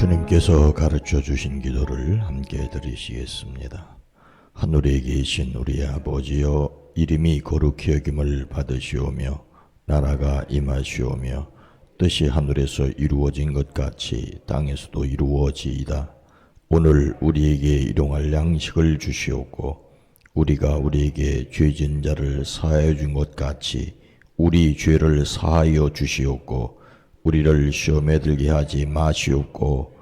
주님께서 가르쳐 주신 기도를 함께 드리시겠습니다. 하늘에 계신 우리 아버지여, 이름이 거룩히 여김을 받으시오며 나라가 임하시오며 뜻이 하늘에서 이루어진 것 같이 땅에서도 이루어지이다. 오늘 우리에게 일용할 양식을 주시옵고 우리가 우리에게 죄진 자를 사하여 준 것 같이 우리 죄를 사하여 주시옵고 우리를 시험에 들게 하지 마시옵고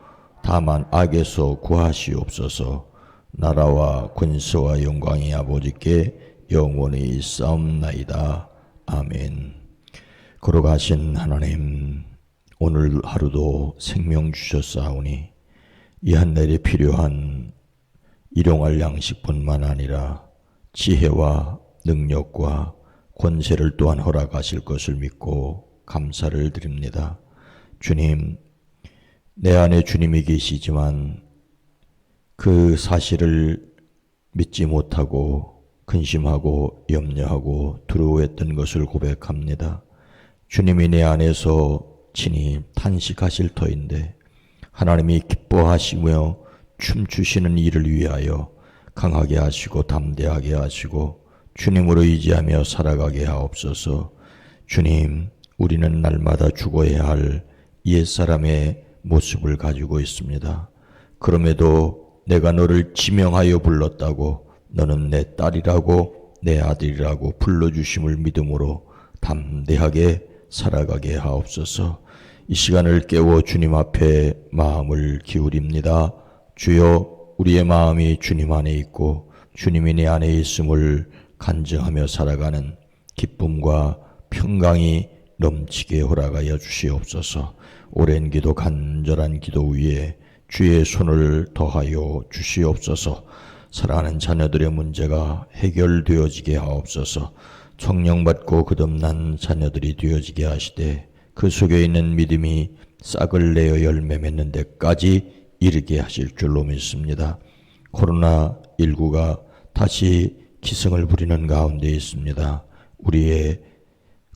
다만 악에서 구하시옵소서. 나라와 권세와 영광이 아버지께 영원히 있사옵나이다. 아멘. 걸어가신 하나님, 오늘 하루도 생명 주셨사오니 이 한 날에 필요한 일용할 양식뿐만 아니라 지혜와 능력과 권세를 또한 허락하실 것을 믿고 감사를 드립니다. 주님, 내 안에 주님이 계시지만 그 사실을 믿지 못하고 근심하고 염려하고 두려워했던 것을 고백합니다. 주님이 내 안에서 친히 탄식하실 터인데 하나님이 기뻐하시며 춤추시는 일을 위하여 강하게 하시고 담대하게 하시고 주님으로 의지하며 살아가게 하옵소서. 주님, 우리는 날마다 죽어야 할 옛사람의 모습을 가지고 있습니다. 그럼에도 내가 너를 지명하여 불렀다고, 너는 내 딸이라고 내 아들이라고 불러주심을 믿음으로 담대하게 살아가게 하옵소서. 이 시간을 깨워 주님 앞에 마음을 기울입니다. 주여, 우리의 마음이 주님 안에 있고 주님이 내 안에 있음을 간증하며 살아가는 기쁨과 평강이 넘치게 허락하여 주시옵소서. 오랜 기도, 간절한 기도 위에 주의 손을 더하여 주시옵소서. 사랑하는 자녀들의 문제가 해결되어지게 하옵소서. 성령받고 거듭난 자녀들이 되어지게 하시되 그 속에 있는 믿음이 싹을 내어 열매 맺는 데까지 이르게 하실 줄로 믿습니다. 코로나19가 다시 기승을 부리는 가운데 있습니다. 우리의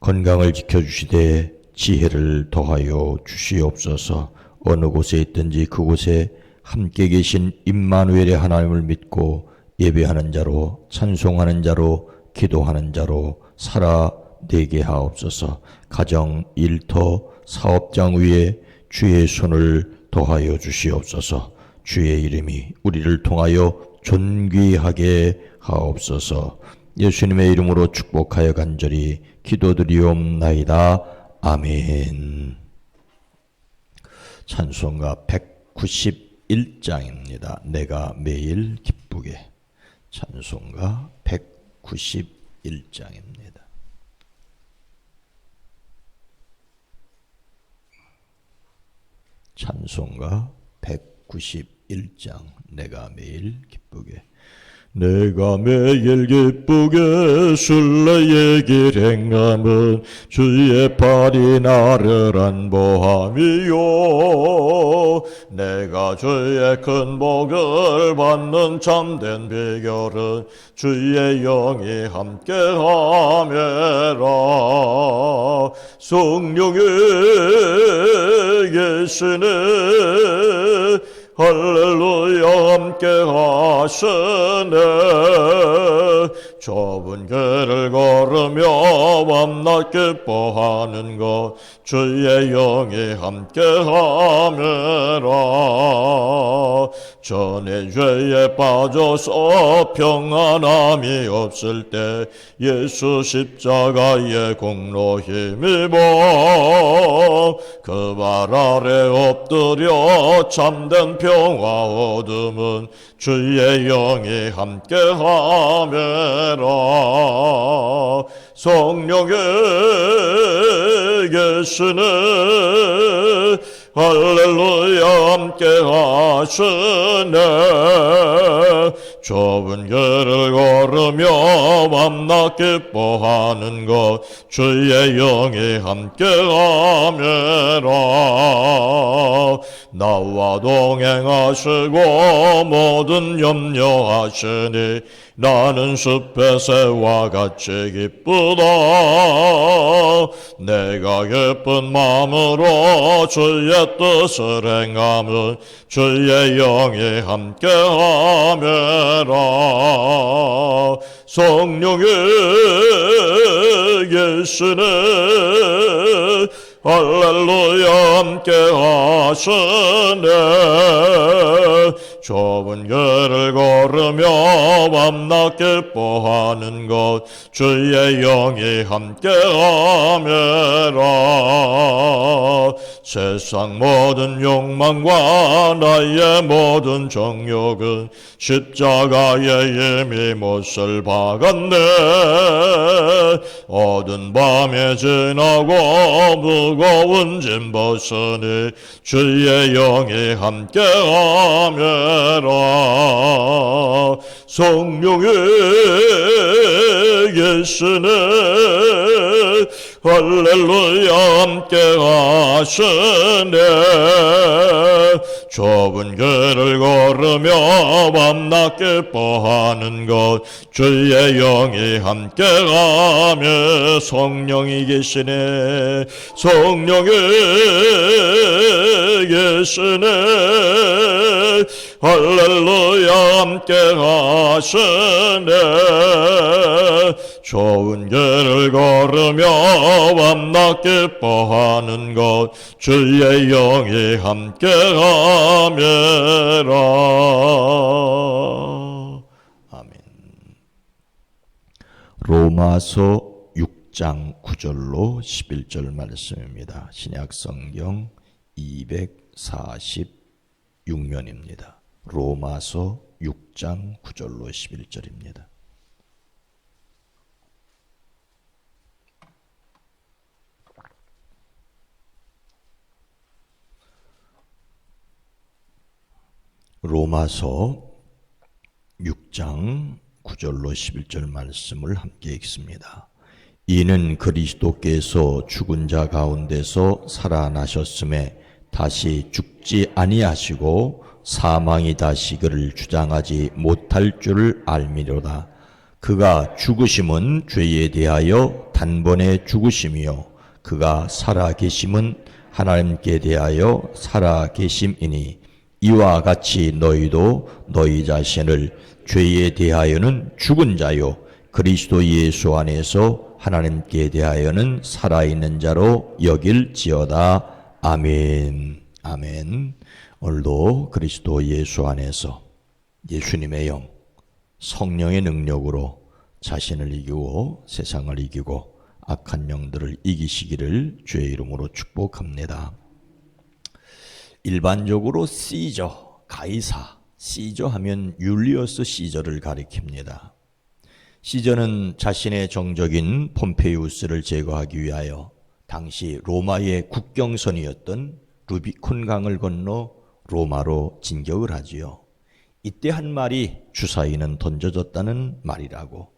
건강을 지켜주시되 지혜를 더하여 주시옵소서. 어느 곳에 있든지 그곳에 함께 계신 임마누엘의 하나님을 믿고 예배하는 자로, 찬송하는 자로, 기도하는 자로 살아내게 하옵소서. 가정, 일터, 사업장 위에 주의 손을 더하여 주시옵소서. 주의 이름이 우리를 통하여 존귀하게 하옵소서. 예수님의 이름으로 축복하여 간절히 기도드리옵나이다. 아멘. 찬송가 191장입니다. 내가 매일 기쁘게. 찬송가 191장입니다. 찬송가 191장. 내가 매일 기쁘게. 내가 매일 기쁘게 순례의 길 행함은 주의 팔이 나를 안보함이요. 내가 주의 큰 복을 받는 참된 비결은 주의 영이 함께함이라. 성령의 계시네 할렐루야 함께 하시네. 좁은 길을 걸으며 밤낮 기뻐하는 것 주의 영이 함께 함이라. 전에 죄에 빠져서 평안함이 없을 때 예수 십자가의 공로 힘입어 그 발 아래 엎드려 참된 평화 얻음은 주의 영이 함께 함이라. 성령의 계시네 할렐루야 함께 하시네. 좁은 길을 걸으며 밤낮 기뻐하는 것 주의 영이 함께하매라. 나와 동행하시고 모든 염려하시니 나는 숲의 새와 같이 기쁘다. 내가 기쁜 마음으로 주의 뜻을 행하면 주의 영이 함께하매라. 성령이 계시네 할렐루야 함께 하시네. 좁은 길을 걸으며 밤낮 기뻐하는 것 주의 영이 함께하매라. 세상 모든 욕망과 나의 모든 정욕은 십자가에 이미 못을 박았네. 어두운 밤에 지나고 무거운 짐 벗으니 주의 영이 함께하매라. 성령이 계시네 할렐루야 함께하시네. 좁은 길을 걸으며 밤낮 기뻐하는 것 주의 영이 함께하며 성령이 계시네. 성령이 계시네 할렐루야 함께하시네. 좋은 길을 걸으며 밤낮 기뻐하는 것 주의 영이 함께하매라. 아멘. 로마서 6장 9절로 11절 말씀입니다. 신약성경 246면입니다. 로마서 6장 9절로 11절입니다. 로마서 6장 9절로 11절 말씀을 함께 읽습니다. 이는 그리스도께서 죽은 자 가운데서 살아나셨음에 다시 죽지 아니하시고 사망이 다시 그를 주장하지 못할 줄을 알미로다. 그가 죽으심은 죄에 대하여 단번에 죽으심이요 그가 살아계심은 하나님께 대하여 살아계심이니 이와 같이 너희도 너희 자신을 죄에 대하여는 죽은 자요 그리스도 예수 안에서 하나님께 대하여는 살아있는 자로 여길지어다. 아멘. 아멘. 오늘도 그리스도 예수 안에서 예수님의 영, 성령의 능력으로 자신을 이기고 세상을 이기고 악한 영들을 이기시기를 주의 이름으로 축복합니다. 일반적으로 시저, 가이사, 시저 하면 율리어스 시저를 가리킵니다. 시저는 자신의 정적인 폼페이우스를 제거하기 위하여 당시 로마의 국경선이었던 루비콘 강을 건너 로마로 진격을 하지요. 이때 한 말이 주사위는 던져졌다는 말이라고,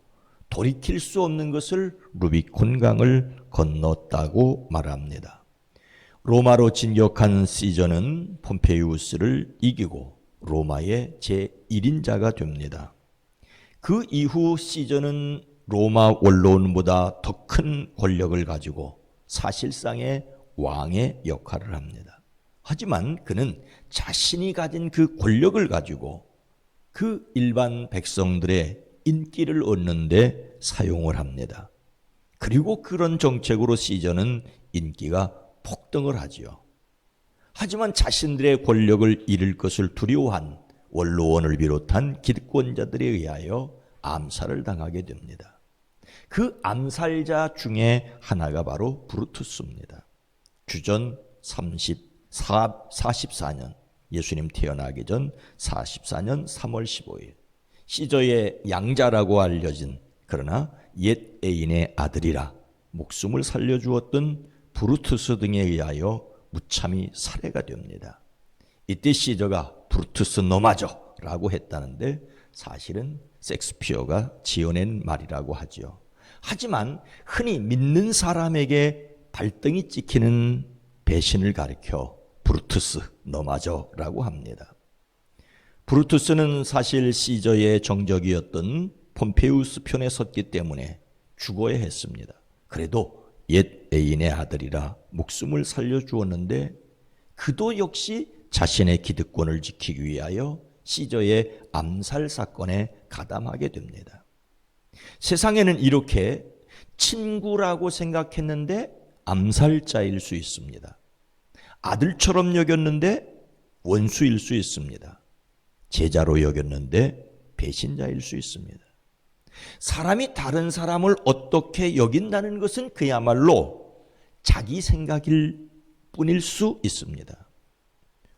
돌이킬 수 없는 것을 루비콘 강을 건넜다고 말합니다. 로마로 진격한 시저는 폼페이우스를 이기고 로마의 제1인자가 됩니다. 그 이후 시저는 로마 원로원보다 더 큰 권력을 가지고 사실상의 왕의 역할을 합니다. 하지만 그는 자신이 가진 그 권력을 가지고 그 일반 백성들의 인기를 얻는 데 사용을 합니다. 그리고 그런 정책으로 시저는 인기가 폭등을 하지요. 하지만 자신들의 권력을 잃을 것을 두려워한 원로원을 비롯한 기득권자들에 의하여 암살을 당하게 됩니다. 그 암살자 중에 하나가 바로 브루투스입니다. 주전 44년, 예수님 태어나기 전 44년 3월 15일, 시저의 양자라고 알려진 그러나 옛 애인의 아들이라 목숨을 살려주었던 브루투스 등에 의하여 무참히 살해가 됩니다. 이때 시저가 브루투스 너마저 라고 했다는데 사실은 섹스피어가 지어낸 말이라고 하죠. 하지만 흔히 믿는 사람에게 발등이 찍히는 배신을 가리켜 브루투스 너마저라고 합니다. 브루투스는 사실 시저의 정적이었던 폼페우스 편에 섰기 때문에 죽어야 했습니다. 그래도 옛 애인의 아들이라 목숨을 살려주었는데 그도 역시 자신의 기득권을 지키기 위하여 시저의 암살 사건에 가담하게 됩니다. 세상에는 이렇게 친구라고 생각했는데 암살자일 수 있습니다. 아들처럼 여겼는데 원수일 수 있습니다. 제자로 여겼는데 배신자일 수 있습니다. 사람이 다른 사람을 어떻게 여긴다는 것은 그야말로 자기 생각일 뿐일 수 있습니다.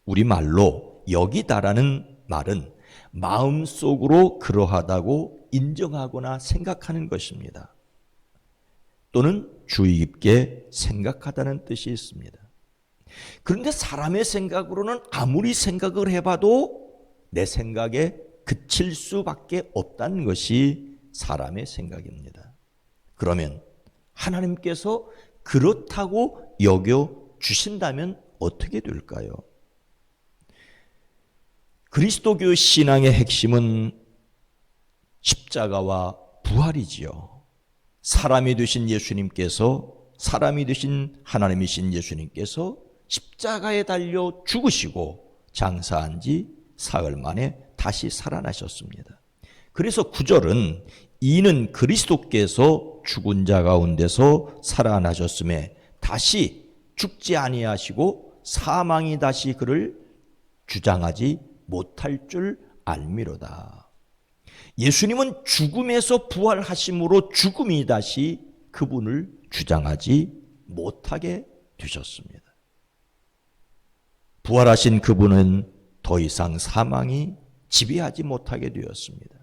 우리말로 여기다라는 말은 마음속으로 그러하다고 인정하거나 생각하는 것입니다. 또는 주의 깊게 생각하다는 뜻이 있습니다. 그런데 사람의 생각으로는 아무리 생각을 해봐도 내 생각에 그칠 수밖에 없다는 것이 사람의 생각입니다. 그러면 하나님께서 그렇다고 여겨주신다면 어떻게 될까요? 그리스도교 신앙의 핵심은 십자가와 부활이지요. 사람이 되신 예수님께서, 사람이 되신 하나님이신 예수님께서 십자가에 달려 죽으시고 장사한 지 사흘 만에 다시 살아나셨습니다. 그래서 9절은 이는 그리스도께서 죽은 자 가운데서 살아나셨음에 다시 죽지 아니하시고 사망이 다시 그를 주장하지 못할 줄 알미로다. 예수님은 죽음에서 부활하심으로 죽음이 다시 그분을 주장하지 못하게 되셨습니다. 부활하신 그분은 더 이상 사망이 지배하지 못하게 되었습니다.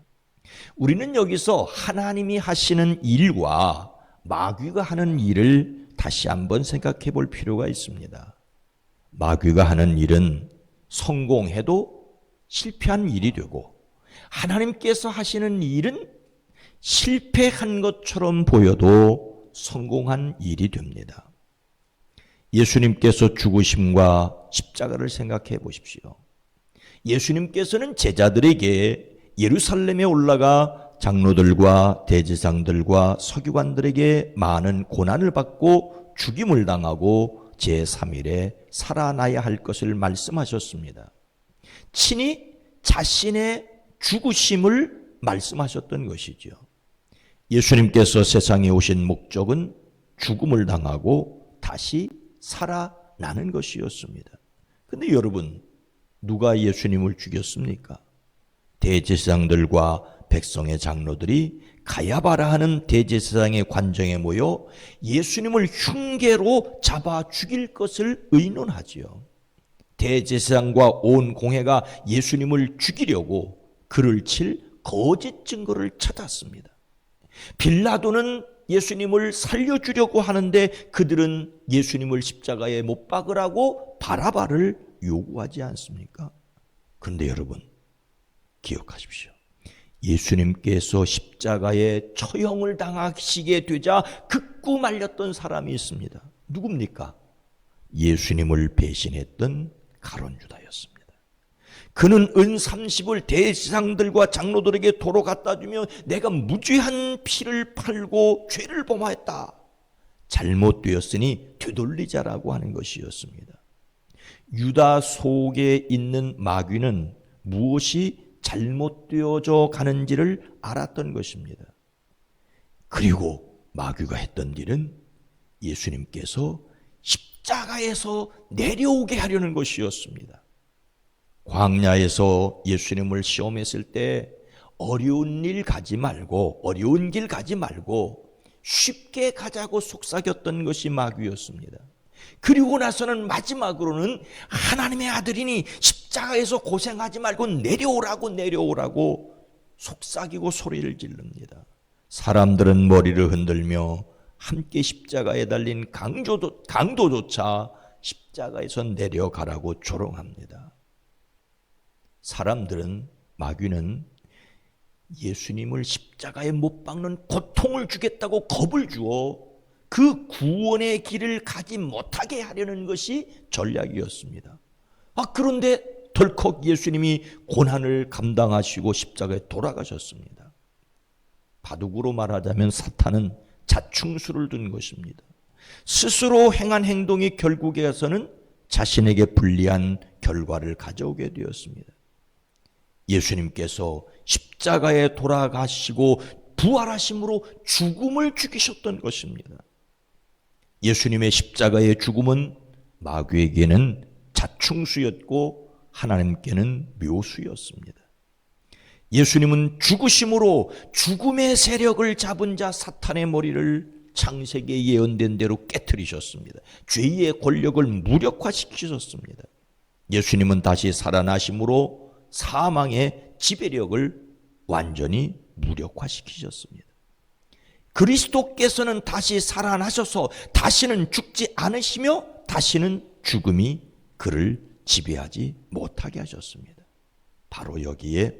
우리는 여기서 하나님이 하시는 일과 마귀가 하는 일을 다시 한번 생각해 볼 필요가 있습니다. 마귀가 하는 일은 성공해도 실패한 일이 되고, 하나님께서 하시는 일은 실패한 것처럼 보여도 성공한 일이 됩니다. 예수님께서 죽으심과 십자가를 생각해 보십시오. 예수님께서는 제자들에게 예루살렘에 올라가 장로들과 대제사장들과 서기관들에게 많은 고난을 받고 죽임을 당하고 제3일에 살아나야 할 것을 말씀하셨습니다. 친히 자신의 죽으심을 말씀하셨던 것이죠. 예수님께서 세상에 오신 목적은 죽음을 당하고 다시 살아나는 것이었습니다. 그런데 여러분, 누가 예수님을 죽였습니까? 대제사장들과 백성의 장로들이 가야바라 하는 대제사장의 관정에 모여 예수님을 흉계로 잡아 죽일 것을 의논하지요. 대제사장과 온 공회가 예수님을 죽이려고 그를 칠 거짓 증거를 찾았습니다. 빌라도는 예수님을 살려주려고 하는데 그들은 예수님을 십자가에 못 박으라고 바라바를 요구하지 않습니까? 그런데 여러분, 기억하십시오. 예수님께서 십자가에 처형을 당하시게 되자 극구 말렸던 사람이 있습니다. 누굽니까? 예수님을 배신했던 가룟 유다였습니다. 그는 은 30을 대제사장들과 장로들에게 도로 갖다 주며 내가 무죄한 피를 팔고 죄를 범하였다. 잘못되었으니 되돌리자라고 하는 것이었습니다. 유다 속에 있는 마귀는 무엇이 잘못되어져 가는지를 알았던 것입니다. 그리고 마귀가 했던 일은 예수님께서 십자가에서 내려오게 하려는 것이었습니다. 광야에서 예수님을 시험했을 때 어려운 일 가지 말고, 어려운 길 가지 말고 쉽게 가자고 속삭였던 것이 마귀였습니다. 그리고 나서는 마지막으로는 하나님의 아들이니 십자가에서 고생하지 말고 내려오라고 속삭이고 소리를 지릅니다. 사람들은 머리를 흔들며 함께 십자가에 달린 강도조차 십자가에서 내려가라고 조롱합니다. 사람들은, 마귀는 예수님을 십자가에 못 박는 고통을 주겠다고 겁을 주어 그 구원의 길을 가지 못하게 하려는 것이 전략이었습니다. 그런데 덜컥 예수님이 고난을 감당하시고 십자가에 돌아가셨습니다. 바둑으로 말하자면 사탄은 자충수를 둔 것입니다. 스스로 행한 행동이 결국에 가서는 자신에게 불리한 결과를 가져오게 되었습니다. 예수님께서 십자가에 돌아가시고 부활하심으로 죽음을 죽이셨던 것입니다. 예수님의 십자가의 죽음은 마귀에게는 자충수였고 하나님께는 묘수였습니다. 예수님은 죽으심으로 죽음의 세력을 잡은 자 사탄의 머리를 창세기에 예언된 대로 깨트리셨습니다. 죄의 권력을 무력화시키셨습니다. 예수님은 다시 살아나심으로 사망의 지배력을 완전히 무력화시키셨습니다. 그리스도께서는 다시 살아나셔서 다시는 죽지 않으시며 다시는 죽음이 그를 지배하지 못하게 하셨습니다. 바로 여기에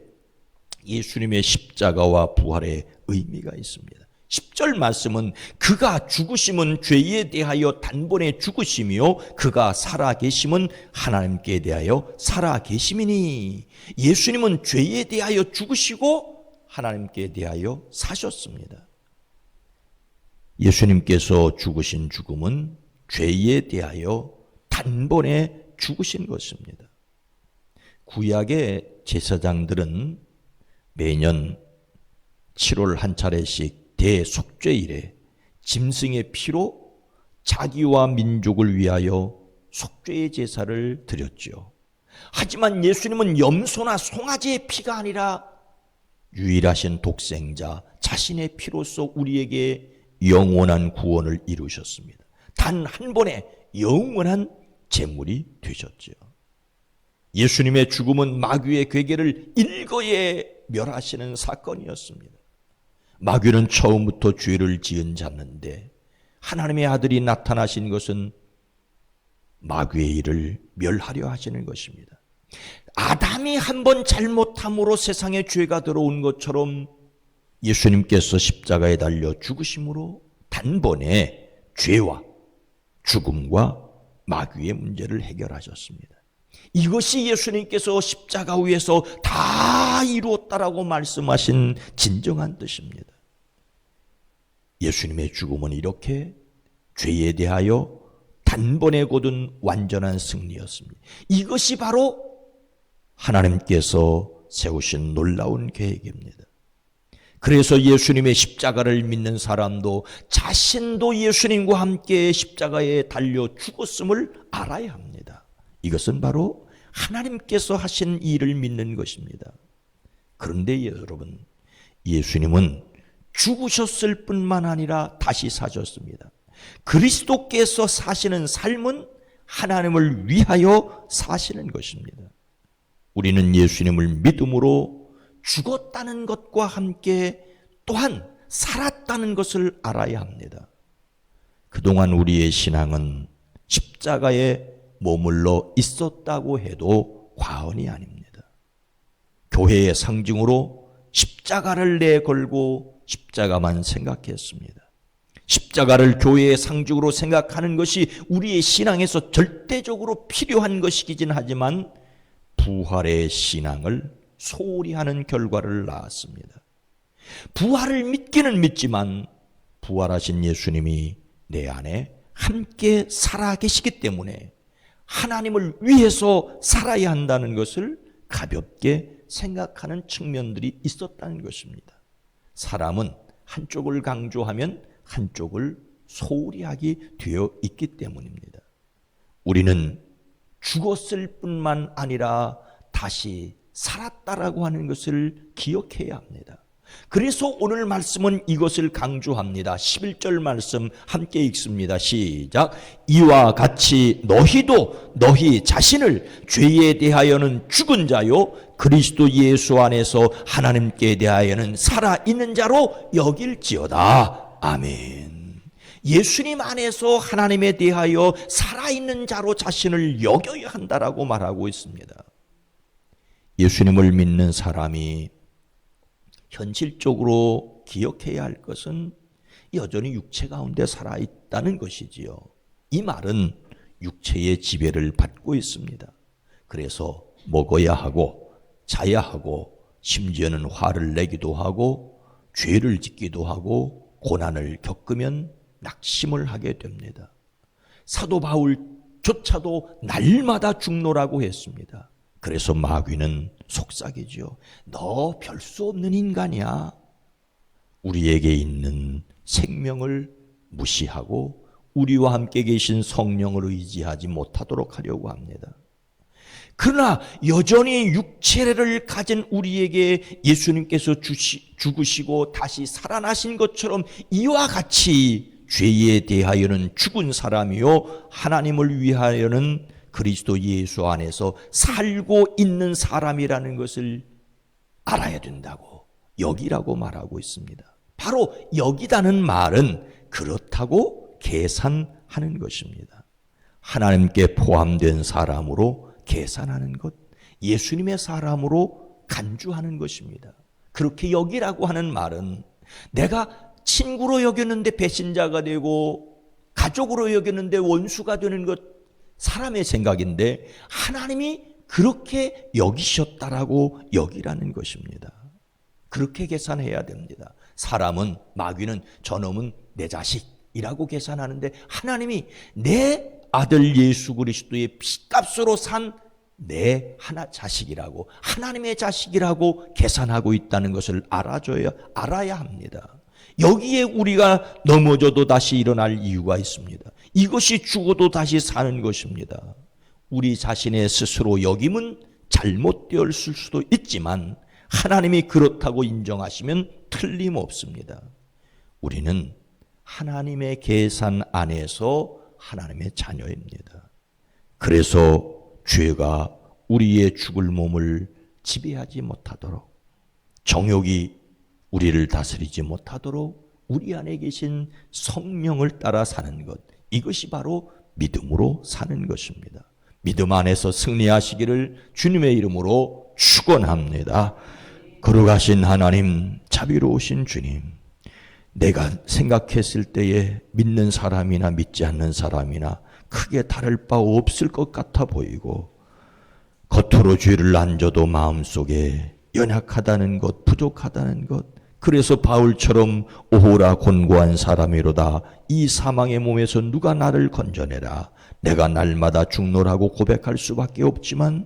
예수님의 십자가와 부활의 의미가 있습니다. 10절 말씀은 그가 죽으심은 죄에 대하여 단번에 죽으심이요 그가 살아계심은 하나님께 대하여 살아계심이니, 예수님은 죄에 대하여 죽으시고 하나님께 대하여 사셨습니다. 예수님께서 죽으신 죽음은 죄에 대하여 단번에 죽으신 것입니다. 구약의 제사장들은 매년 7월 한 차례씩 대속죄일에 짐승의 피로 자기와 민족을 위하여 속죄의 제사를 드렸지요. 하지만 예수님은 염소나 송아지의 피가 아니라 유일하신 독생자 자신의 피로써 우리에게 영원한 구원을 이루셨습니다. 단 한 번에 영원한 제물이 되셨지요. 예수님의 죽음은 마귀의 괴계를 일거에 멸하시는 사건이었습니다. 마귀는 처음부터 죄를 지은 자였는데 하나님의 아들이 나타나신 것은 마귀의 일을 멸하려 하시는 것입니다. 아담이 한번 잘못함으로 세상에 죄가 들어온 것처럼 예수님께서 십자가에 달려 죽으심으로 단번에 죄와 죽음과 마귀의 문제를 해결하셨습니다. 이것이 예수님께서 십자가 위에서 다 이루었다라고 말씀하신 진정한 뜻입니다. 예수님의 죽음은 이렇게 죄에 대하여 단번에 거둔 완전한 승리였습니다. 이것이 바로 하나님께서 세우신 놀라운 계획입니다. 그래서 예수님의 십자가를 믿는 사람도 자신도 예수님과 함께 십자가에 달려 죽었음을 알아야 합니다. 이것은 바로 하나님께서 하신 일을 믿는 것입니다. 그런데 여러분, 예수님은 죽으셨을 뿐만 아니라 다시 사셨습니다. 그리스도께서 사시는 삶은 하나님을 위하여 사시는 것입니다. 우리는 예수님을 믿음으로 죽었다는 것과 함께 또한 살았다는 것을 알아야 합니다. 그동안 우리의 신앙은 십자가에 머물러 있었다고 해도 과언이 아닙니다. 교회의 상징으로 십자가를 내걸고 십자가만 생각했습니다. 십자가를 교회의 상징으로 생각하는 것이 우리의 신앙에서 절대적으로 필요한 것이긴 하지만 부활의 신앙을 소홀히 하는 결과를 낳았습니다. 부활을 믿기는 믿지만 부활하신 예수님이 내 안에 함께 살아계시기 때문에 하나님을 위해서 살아야 한다는 것을 가볍게 생각하는 측면들이 있었다는 것입니다. 사람은 한쪽을 강조하면 한쪽을 소홀히 하게 되어 있기 때문입니다. 우리는 죽었을 뿐만 아니라 다시 살았다라고 하는 것을 기억해야 합니다. 그래서 오늘 말씀은 이것을 강조합니다. 11절 말씀 함께 읽습니다. 시작. 이와 같이 너희도 너희 자신을 죄에 대하여는 죽은 자요 그리스도 예수 안에서 하나님께 대하여는 살아있는 자로 여길지어다. 아멘. 예수님 안에서 하나님에 대하여 살아있는 자로 자신을 여겨야 한다라고 말하고 있습니다. 예수님을 믿는 사람이 현실적으로 기억해야 할 것은 여전히 육체 가운데 살아있다는 것이지요. 이 말은 육체의 지배를 받고 있습니다. 그래서 먹어야 하고 자야 하고 심지어는 화를 내기도 하고 죄를 짓기도 하고 고난을 겪으면 낙심을 하게 됩니다. 사도 바울조차도 날마다 죽노라고 했습니다. 그래서 마귀는 속삭이죠. 너 별 수 없는 인간이야. 우리에게 있는 생명을 무시하고 우리와 함께 계신 성령을 의지하지 못하도록 하려고 합니다. 그러나 여전히 육체를 가진 우리에게 예수님께서 죽으시고 다시 살아나신 것처럼 이와 같이 죄에 대하여는 죽은 사람이요 하나님을 위하여는 그리스도 예수 안에서 살고 있는 사람이라는 것을 알아야 된다고 여기라고 말하고 있습니다. 바로 여기다는 말은 그렇다고 계산하는 것입니다. 하나님께 포함된 사람으로 계산하는 것, 예수님의 사람으로 간주하는 것입니다. 그렇게 여기라고 하는 말은 내가 친구로 여겼는데 배신자가 되고 가족으로 여겼는데 원수가 되는 것 사람의 생각인데 하나님이 그렇게 여기셨다라고 여기라는 것입니다. 그렇게 계산해야 됩니다. 사람은 마귀는 저놈은 내 자식이라고 계산하는데 하나님이 내 아들 예수 그리스도의 피값으로 산 내 하나 자식이라고 하나님의 자식이라고 계산하고 있다는 것을 알아야 합니다. 여기에 우리가 넘어져도 다시 일어날 이유가 있습니다. 이것이 죽어도 다시 사는 것입니다. 우리 자신의 스스로 여김은 잘못되었을 수도 있지만 하나님이 그렇다고 인정하시면 틀림없습니다. 우리는 하나님의 계산 안에서 하나님의 자녀입니다. 그래서 죄가 우리의 죽을 몸을 지배하지 못하도록 정욕이 우리를 다스리지 못하도록 우리 안에 계신 성령을 따라 사는 것, 이것이 바로 믿음으로 사는 것입니다. 믿음 안에서 승리하시기를 주님의 이름으로 축원합니다. 거룩하신 하나님, 자비로우신 주님, 내가 생각했을 때에 믿는 사람이나 믿지 않는 사람이나 크게 다를 바 없을 것 같아 보이고 겉으로 죄를 안 져도 마음속에 연약하다는 것, 부족하다는 것, 그래서 바울처럼 오호라 곤고한 사람이로다 이 사망의 몸에서 누가 나를 건져내라 내가 날마다 죽노라고 고백할 수밖에 없지만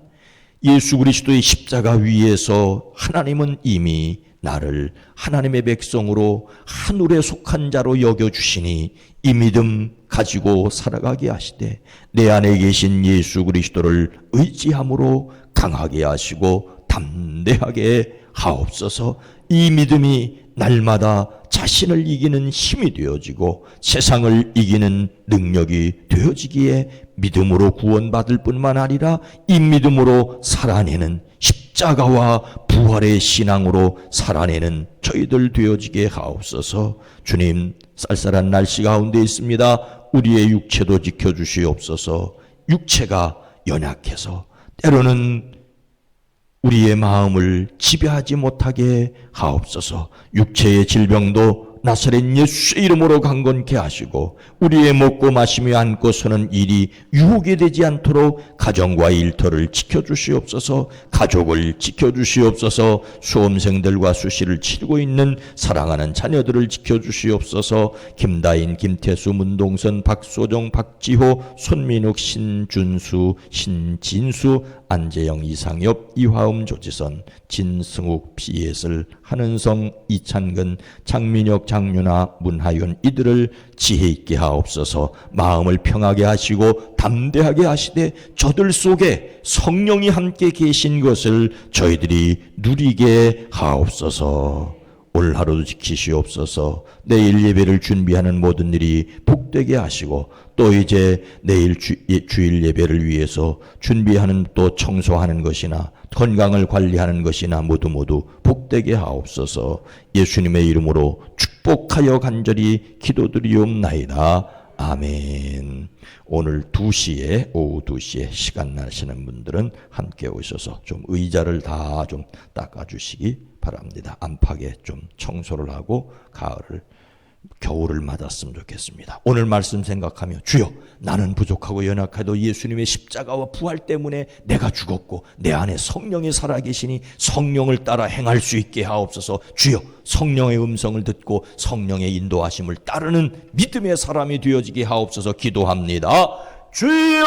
예수 그리스도의 십자가 위에서 하나님은 이미 나를 하나님의 백성으로 하늘에 속한 자로 여겨주시니 이 믿음 가지고 살아가게 하시되 내 안에 계신 예수 그리스도를 의지함으로 강하게 하시고 담대하게 하옵소서. 이 믿음이 날마다 자신을 이기는 힘이 되어지고 세상을 이기는 능력이 되어지기에 믿음으로 구원받을 뿐만 아니라 이 믿음으로 살아내는 십자가와 부활의 신앙으로 살아내는 저희들 되어지게 하옵소서. 주님, 쌀쌀한 날씨 가운데 있습니다. 우리의 육체도 지켜주시옵소서. 육체가 연약해서 때로는 우리의 마음을 지배하지 못하게 하옵소서. 육체의 질병도 나사렛 예수의 이름으로 강건케 하시고 우리의 먹고 마시며 앉고 서는 일이 유혹이 되지 않도록 가정과 일터를 지켜주시옵소서. 가족을 지켜주시옵소서. 수험생들과 수시를 치르고 있는 사랑하는 자녀들을 지켜주시옵소서. 김다인, 김태수, 문동선, 박소정, 박지호, 손민욱, 신준수, 신진수, 안재영, 이상엽, 이화음, 조지선, 진승욱, 피예슬, 한은성, 이찬근, 장민혁, 장윤아, 문하윤 이들을 지혜 있게 하옵소서. 마음을 평하게 하시고 담대하게 하시되 저들 속에 성령이 함께 계신 것을 저희들이 누리게 하옵소서. 오늘 하루도 지키시옵소서. 내일 예배를 준비하는 모든 일이 복되게 하시고 또 이제 내일 주일 예배를 위해서 준비하는 또 청소하는 것이나 건강을 관리하는 것이나 모두 복되게 하옵소서. 예수님의 이름으로 축복하여 간절히 기도드리옵나이다. 아멘. 오늘 2시에 오후 2시에 시간 나시는 분들은 함께 오셔서 좀 의자를 다 좀 닦아주시기 바랍니다. 안팎에 좀 청소를 하고 겨울을 맞았으면 좋겠습니다. 오늘 말씀 생각하며 주여 나는 부족하고 연약해도 예수님의 십자가와 부활 때문에 내가 죽었고 내 안에 성령이 살아계시니 성령을 따라 행할 수 있게 하옵소서. 주여 성령의 음성을 듣고 성령의 인도하심을 따르는 믿음의 사람이 되어지게 하옵소서. 기도합니다. 주여